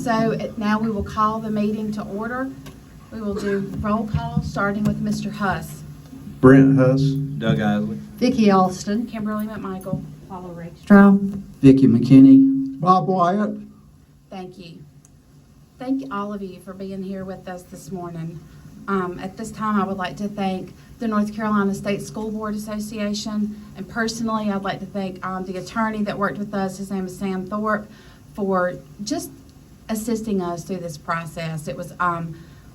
Now we will call the meeting to order. We will do roll call, starting with Mr. Huss. Brent Huss. Doug Isley. Vicki Alston. Kimberly McMichael. Paula Rakestraw. Vicky McKinney. Bob Wyatt. Thank you. Thank all of you for being here with us this morning. At this time, I would like to thank the North Carolina State School Board Association, and personally, I'd like to thank the attorney that worked with us, his name is Sam Thorpe, for just assisting us through this process. It was,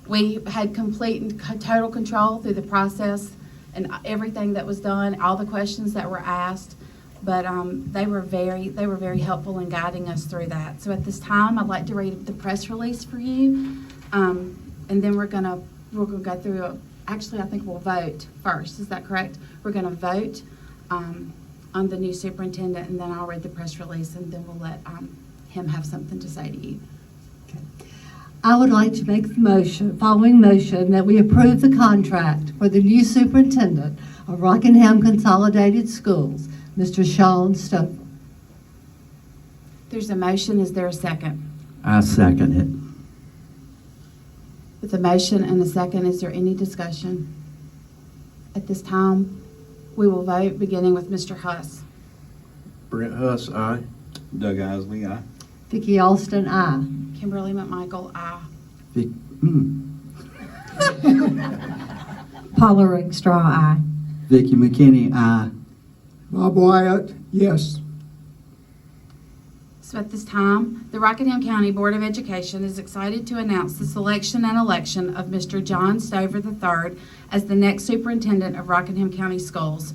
we had complete and total control through the process and everything that was done, all the questions that were asked, but they were very helpful in guiding us through that. So at this time, I'd like to read the press release for you, and then we're gonna go through. Actually, I think we'll vote first. Is that correct? We're gonna vote on the new superintendent, and then I'll read the press release, and then we'll let him have something to say to you. I would like to make the following motion that we approve the contract for the new superintendent of Rockingham Consolidated Schools, Mr. Shawn Stover. There's a motion. Is there a second? I second it. With a motion and a second, is there any discussion? At this time, we will vote, beginning with Mr. Huss. Brent Huss, aye. Doug Isley, aye. Vicki Alston, aye. Kimberly McMichael, aye. Paula Rakestraw, aye. Vicky McKinney, aye. Bob Wyatt, yes. So at this time, the Rockingham County Board of Education is excited to announce the selection and election of Mr. John Stover III as the next superintendent of Rockingham County Schools.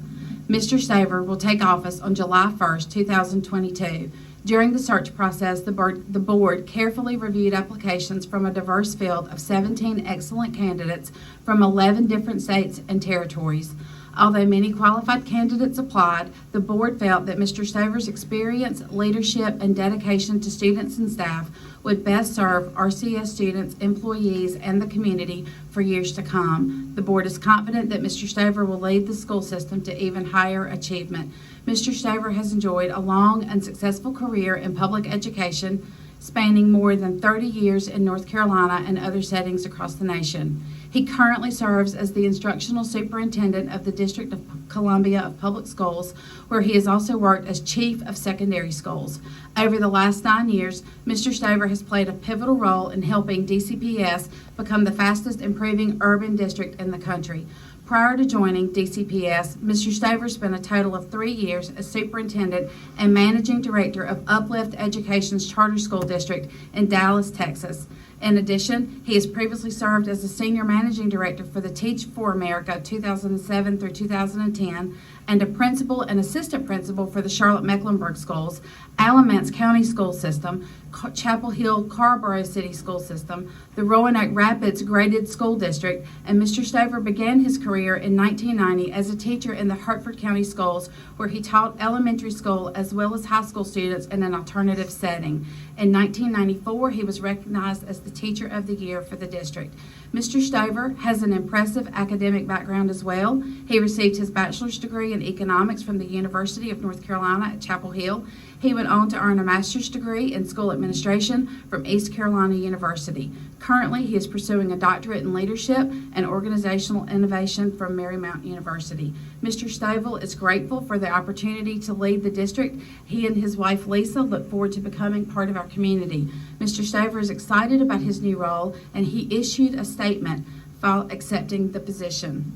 Mr. Stover will take office on July 1st, 2022. During the search process, the board carefully reviewed applications from a diverse field of 17 excellent candidates from 11 different states and territories. Although many qualified candidates applied, the board felt that Mr. Stover's experience, leadership, and dedication to students and staff would best serve RCS students, employees, and the community for years to come. The board is confident that Mr. Stover will lead the school system to even higher achievement. Mr. Stover has enjoyed a long and successful career in public education, spanning more than 30 years in North Carolina and other settings across the nation. He currently serves as the instructional superintendent of the District of Columbia of Public Schools, where he has also worked as chief of secondary schools. Over the last 9 years, Mr. Stover has played a pivotal role in helping DCPS become the fastest improving urban district in the country. Prior to joining DCPS, Mr. Stover spent a total of 3 years as superintendent and managing director of Uplift Education's charter school district in Dallas, Texas. In addition, he has previously served as a senior managing director for the Teach for America 2007 through 2010 and a principal and assistant principal for the Charlotte-Mecklenburg Schools, Alamance County School System, Chapel Hill Carborough City School System, the Roanoke Rapids Graded School District, and Mr. Stover began his career in 1990 as a teacher in the Hertford County Schools, where he taught elementary school as well as high school students in an alternative setting. In 1994, he was recognized as the Teacher of the Year for the district. Mr. Stover has an impressive academic background as well. He received his bachelor's degree in economics from the University of North Carolina at Chapel Hill. He went on to earn a master's degree in school administration from East Carolina University. Currently, he is pursuing a doctorate in leadership and organizational innovation from Marymount University. Mr. Stover is grateful for the opportunity to lead the district. He and his wife, Lisa, look forward to becoming part of our community. Mr. Stover is excited about his new role, and he issued a statement accepting the position.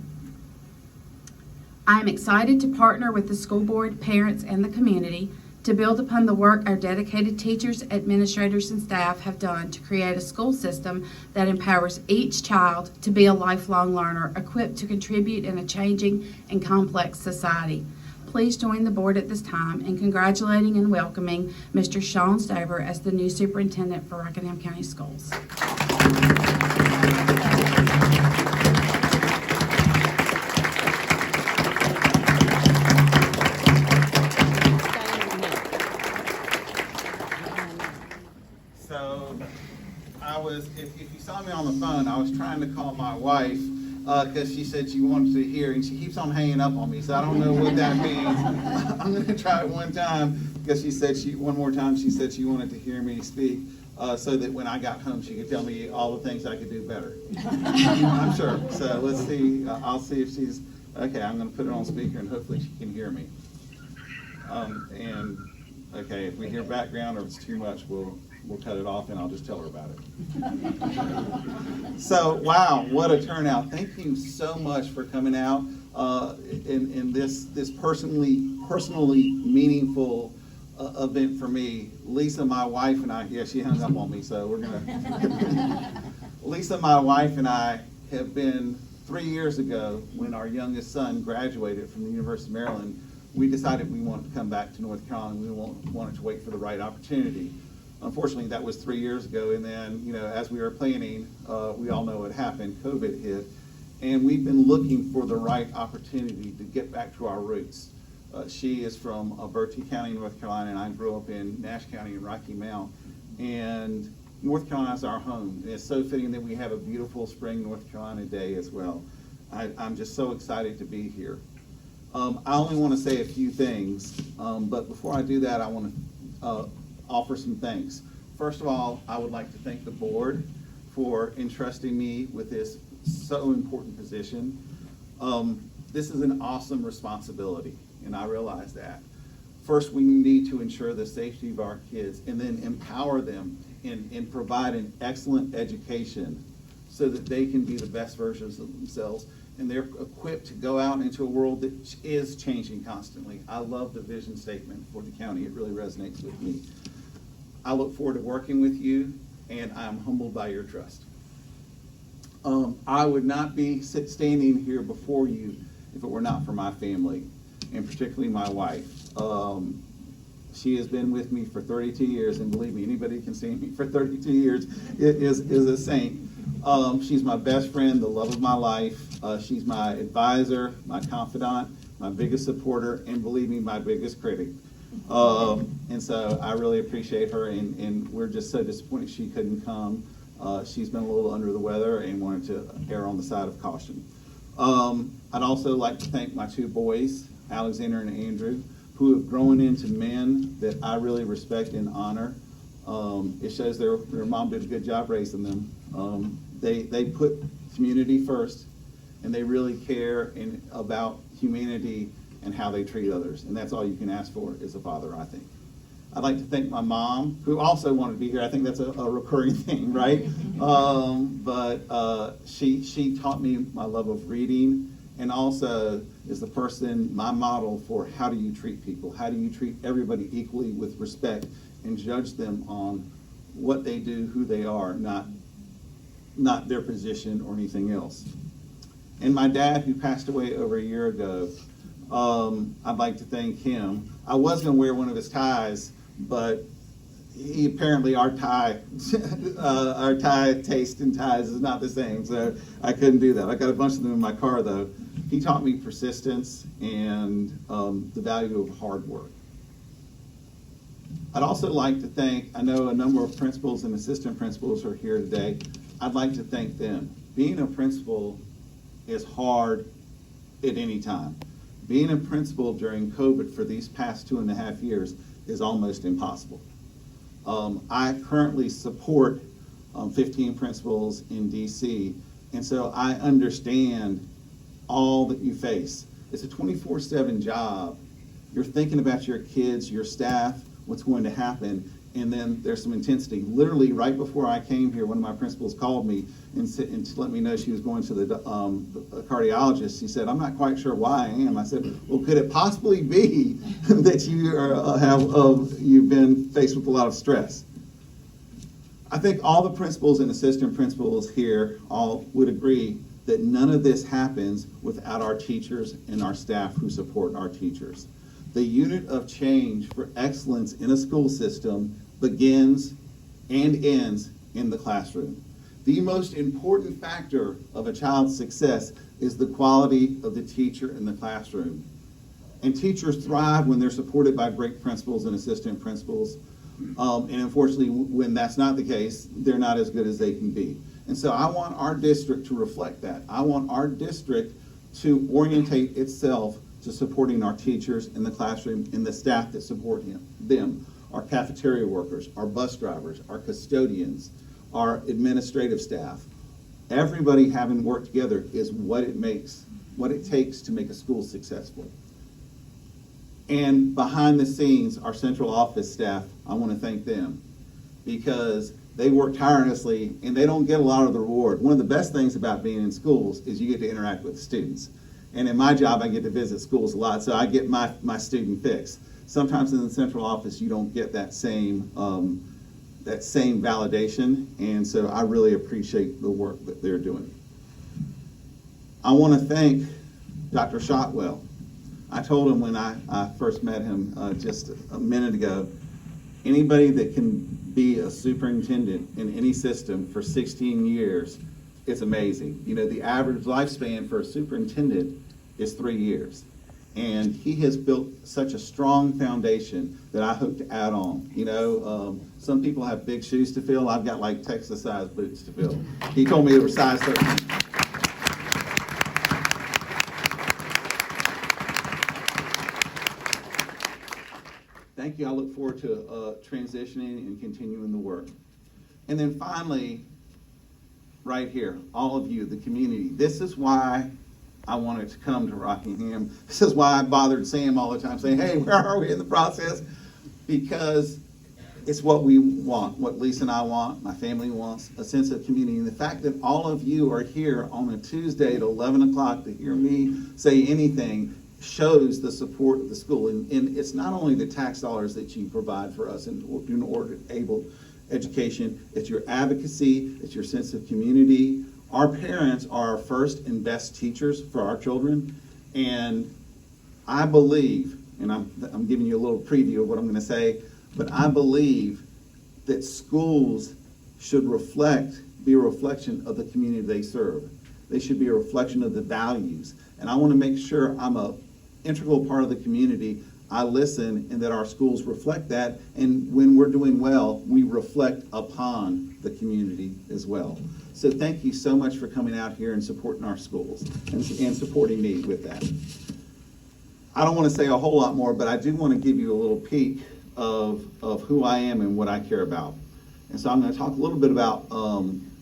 I am excited to partner with the school board, parents, and the community to build upon the work our dedicated teachers, administrators, and staff have done to create a school system that empowers each child to be a lifelong learner, equipped to contribute in a changing and complex society. Please join the board at this time in congratulating and welcoming Mr. Shawn Stover as the new superintendent for Rockingham County Schools. So if you saw me on the phone, I was trying to call my wife because she said she wanted to hear, and she keeps on hanging up on me, so I don't know what that means. I'm going to try it one time because one more time she said she wanted to hear me speak. so that when I got home, she could tell me all the things I could do better. I'm sure. So let's see. I'll see if she's okay. I'm going to put it on speaker, and hopefully she can hear me. And okay, if we hear background or if it's too much, we'll cut it off, and I'll just tell her about it. So wow, what a turnout! Thank you so much for coming out in this personally meaningful event for me. Lisa, my wife, and I, yeah, she hung up on me, so we're gonna. Lisa, my wife, and I have been 3 years ago when our youngest son graduated from the University of Maryland. We decided we wanted to come back to North Carolina. We wanted to wait for the right opportunity. Unfortunately, that was 3 years ago, and then, you know, as we were planning, we all know what happened. COVID hit, and we've been looking for the right opportunity to get back to our roots. She is from Bertie County, North Carolina, and I grew up in Nash County in Rocky Mount. And North Carolina is our home. And it's so fitting that we have a beautiful spring North Carolina day as well. I'm just so excited to be here. I only want to say a few things, but before I do that, I want to offer some thanks. First of all, I would like to thank the board for entrusting me with this so important position. This is an awesome responsibility, and I realize that. First, we need to ensure the safety of our kids and then empower them and provide an excellent education so that they can be the best versions of themselves and they're equipped to go out into a world that is changing constantly. I love the vision statement for the county. It really resonates with me. I look forward to working with you, and I'm humbled by your trust. I would not be standing here before you if it were not for my family, and particularly my wife. She has been with me for 32 years, and believe me, anybody who can see me for 32 years is a saint. She's my best friend, the love of my life. She's my advisor, my confidant, my biggest supporter, and believe me, my biggest critic. And so I really appreciate her, and we're just so disappointed she couldn't come. She's been a little under the weather and wanted to err on the side of caution. I'd also like to thank my two boys, Alexander and Andrew, who have grown into men that I really respect and honor. It shows their mom did a good job raising them. They put community first, and they really care about humanity and how they treat others. And that's all you can ask for as a father, I think. I'd like to thank my mom, who also wanted to be here. I think that's a recurring thing, right? But she taught me my love of reading, and also is the person, my model for how do you treat people? How do you treat everybody equally with respect and judge them on what they do, who they are, not their position or anything else. And my dad, who passed away over a year ago, I'd like to thank him. I was going to wear one of his ties, but he apparently our tie taste in ties is not the same, so I couldn't do that. I got a bunch of them in my car though. He taught me persistence and the value of hard work. I'd also like to thank, I know a number of principals and assistant principals are here today. I'd like to thank them. Being a principal is hard at any time. Being a principal during COVID for these past 2.5 years is almost impossible. I currently support 15 principals in DC, and so I understand all that you face. It's a 24/7 job. You're thinking about your kids, your staff, what's going to happen, and then there's some intensity. Literally, right before I came here, one of my principals called me and to let me know she was going to the cardiologist. She said, "I'm not quite sure why I am." I said, "Well, could it possibly be that you've been faced with a lot of stress?" I think all the principals and assistant principals here all would agree that none of this happens without our teachers and our staff who support our teachers. The unit of change for excellence in a school system begins and ends in the classroom. The most important factor of a child's success is the quality of the teacher in the classroom. And teachers thrive when they're supported by great principals and assistant principals. And unfortunately, when that's not the case, they're not as good as they can be. And so I want our district to reflect that. I want our district to orientate itself to supporting our teachers in the classroom and the staff that support them. our cafeteria workers, our bus drivers, our custodians, our administrative staff. Everybody having worked together is what it takes to make a school successful. And behind the scenes, our central office staff, I want to thank them because they work tirelessly and they don't get a lot of the reward. One of the best things about being in schools is you get to interact with students. And in my job, I get to visit schools a lot, so I get my student fix. Sometimes in the central office, you don't get that same validation, and so I really appreciate the work that they're doing. I want to thank Dr. Shotwell. I told him when I first met him just a minute ago, anybody that can be a superintendent in any system for 16 years, it's amazing. You know, the average lifespan for a superintendent is 3 years. And he has built such a strong foundation that I hope to add on. You know, some people have big shoes to fill. I've got like Texas-sized boots to fill. He told me they were size 13. Thank you. I look forward to transitioning and continuing the work. And then finally, right here, all of you, the community. This is why I wanted to come to Rockingham. This is why I bothered Sam all the time saying, hey, where are we in the process? Because it's what we want, what Lisa and I want, my family wants, a sense of community. And the fact that all of you are here on a Tuesday at 11 o'clock to hear me say anything shows the support of the school. And it's not only the tax dollars that you provide for us in order to enable education, it's your advocacy, it's your sense of community. Our parents are our first and best teachers for our children, and I believe, and I'm giving you a little preview of what I'm going to say, but I believe that schools should be a reflection of the community they serve. They should be a reflection of the values, and I want to make sure I'm an integral part of the community. I listen, and that our schools reflect that, and when we're doing well, we reflect upon the community as well. So thank you so much for coming out here and supporting our schools and supporting me with that. I don't want to say a whole lot more, but I do want to give you a little peek of who I am and what I care about. And so I'm going to talk a little bit about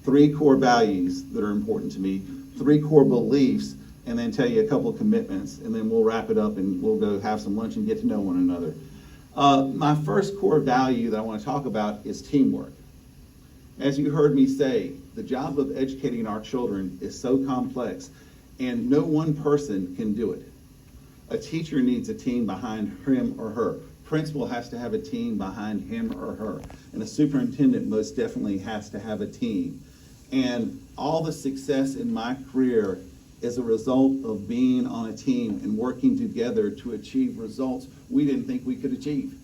3 core values that are important to me, 3 core beliefs, and then tell you a couple of commitments, and then we'll wrap it up and we'll go have some lunch and get to know one another. My first core value that I want to talk about is teamwork. As you heard me say, the job of educating our children is so complex, and no one person can do it. A teacher needs a team behind him or her. Principal has to have a team behind him or her. And a superintendent most definitely has to have a team. And all the success in my career is a result of being on a team and working together to achieve results we didn't think we could achieve.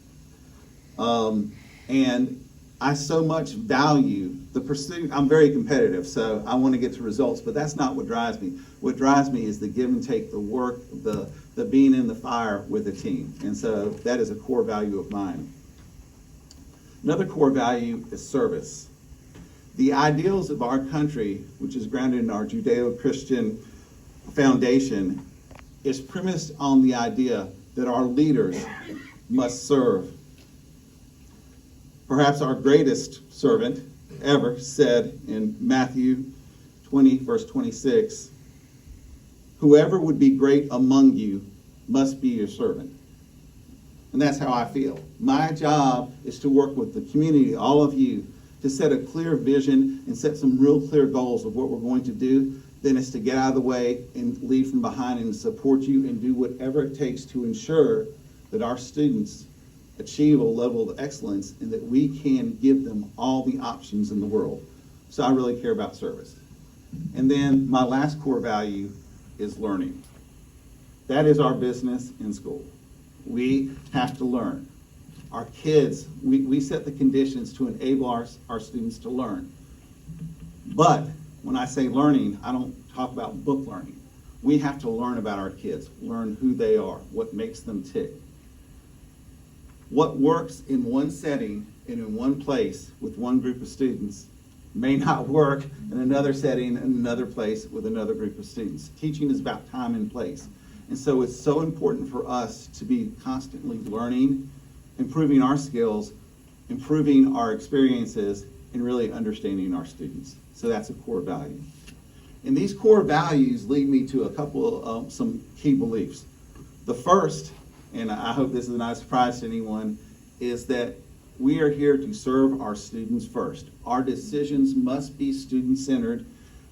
And I so much value the pursuit. I'm very competitive, so I want to get to results, but that's not what drives me. What drives me is the give and take, the work, the being in the fire with a team. And so that is a core value of mine. Another core value is service. The ideals of our country, which is grounded in our Judeo-Christian foundation, is premised on the idea that our leaders must serve. Perhaps our greatest servant ever said in Matthew 20, verse 26, whoever would be great among you must be your servant. And that's how I feel. My job is to work with the community, all of you, to set a clear vision and set some real clear goals of what we're going to do. Then it's to get out of the way and lead from behind and support you and do whatever it takes to ensure that our students achieve a level of excellence and that we can give them all the options in the world. So I really care about service. And then my last core value is learning. That is our business in school. We have to learn. Our kids, we set the conditions to enable our students to learn. But when I say learning, I don't talk about book learning. We have to learn about our kids, learn who they are, what makes them tick. What works in one setting and in one place with one group of students may not work in another setting and another place with another group of students. Teaching is about time and place. And so it's so important for us to be constantly learning improving our skills, improving our experiences, and really understanding our students. So that's a core value. And these core values lead me to a couple of some key beliefs. The first, and I hope this is not a surprise to anyone, is that we are here to serve our students first. Our decisions must be student-centered,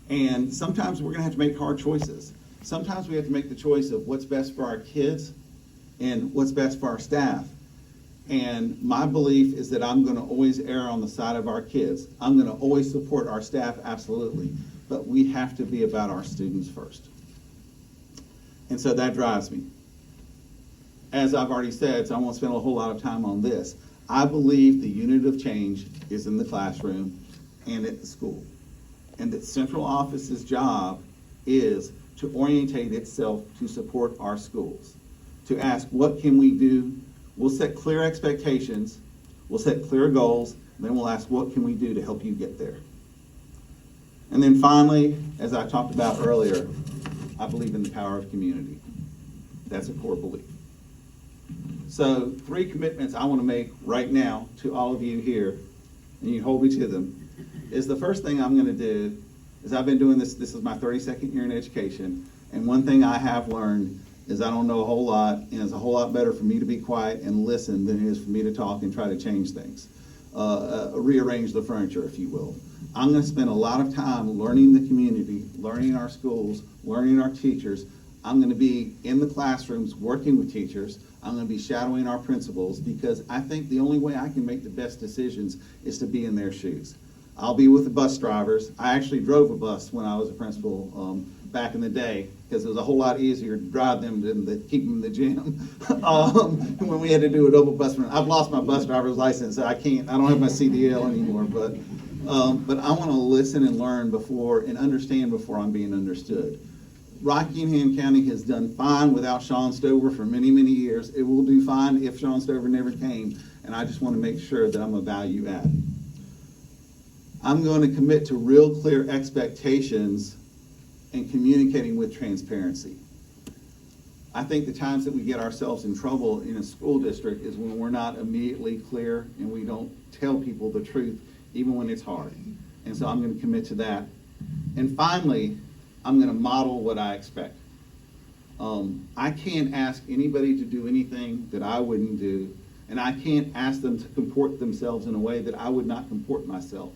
and sometimes we're going to have to make hard choices. Sometimes we have to make the choice of what's best for our kids and what's best for our staff. And my belief is that I'm going to always err on the side of our kids. I'm going to always support our staff, absolutely. But we have to be about our students first. And so that drives me. As I've already said, so I won't spend a whole lot of time on this, I believe the unit of change is in the classroom and at the school. And that central office's job is to orientate itself to support our schools, to ask what can we do. We'll set clear expectations, we'll set clear goals, and then we'll ask what can we do to help you get there. And then finally, as I talked about earlier, I believe in the power of community. That's a core belief. So 3 commitments I want to make right now to all of you here, and you hold me to them, is the first thing I'm going to do is I've been doing this is my 32nd year in education, and one thing I have learned is I don't know a whole lot, and it's a whole lot better for me to be quiet and listen than it is for me to talk and try to change things, rearrange the furniture, if you will. I'm going to spend a lot of time learning the community, learning our schools, learning our teachers. I'm going to be in the classrooms working with teachers. I'm going to be shadowing our principals, because I think the only way I can make the best decisions is to be in their shoes. I'll be with the bus drivers. I actually drove a bus when I was a principal back in the day, because it was a whole lot easier to drive them than to keep them in the gym. When we had to do a double bus run. I've lost my bus driver's license, so I don't have my CDL anymore, but I want to listen and learn and understand before I'm being understood. Rockingham County has done fine without Shawn Stover for many, many years. It will do fine if Shawn Stover never came, and I just want to make sure that I'm a value add. I'm going to commit to real clear expectations and communicating with transparency. I think the times that we get ourselves in trouble in a school district is when we're not immediately clear and we don't tell people the truth, even when it's hard. And so I'm going to commit to that. And finally, I'm going to model what I expect. I can't ask anybody to do anything that I wouldn't do, and I can't ask them to comport themselves in a way that I would not comport myself.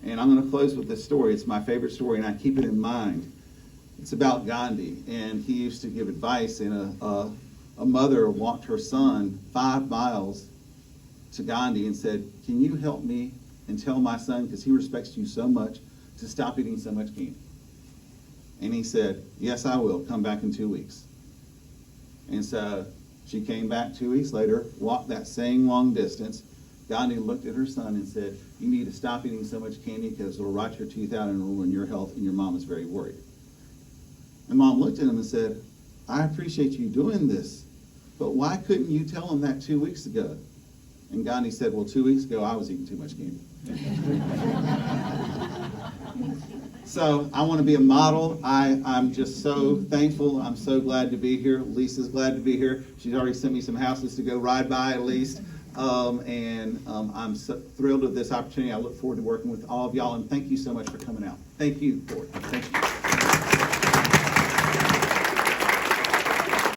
And I'm going to close with this story. It's my favorite story, and I keep it in mind. It's about Gandhi, and he used to give advice, and a mother walked her son 5 miles to Gandhi and said, "Can you help me and tell my son, because he respects you so much, to stop eating so much candy?" And he said, "Yes, I will. Come back in 2 weeks." And so she came back 2 weeks later, walked that same long distance. Gandhi looked at her son and said, "You need to stop eating so much candy because it'll rot your teeth out and ruin your health, and your mom is very worried." And mom looked at him and said, "I appreciate you doing this, but why couldn't you tell him that 2 weeks ago?" And Gandhi said, "Well, 2 weeks ago I was eating too much candy." So I want to be a model. I'm just so thankful. I'm so glad to be here. Lisa's glad to be here. She's already sent me some houses to go ride by at least. I'm so thrilled with this opportunity. I look forward to working with all of y'all, and thank you so much for coming out. Thank you for it. Thank you.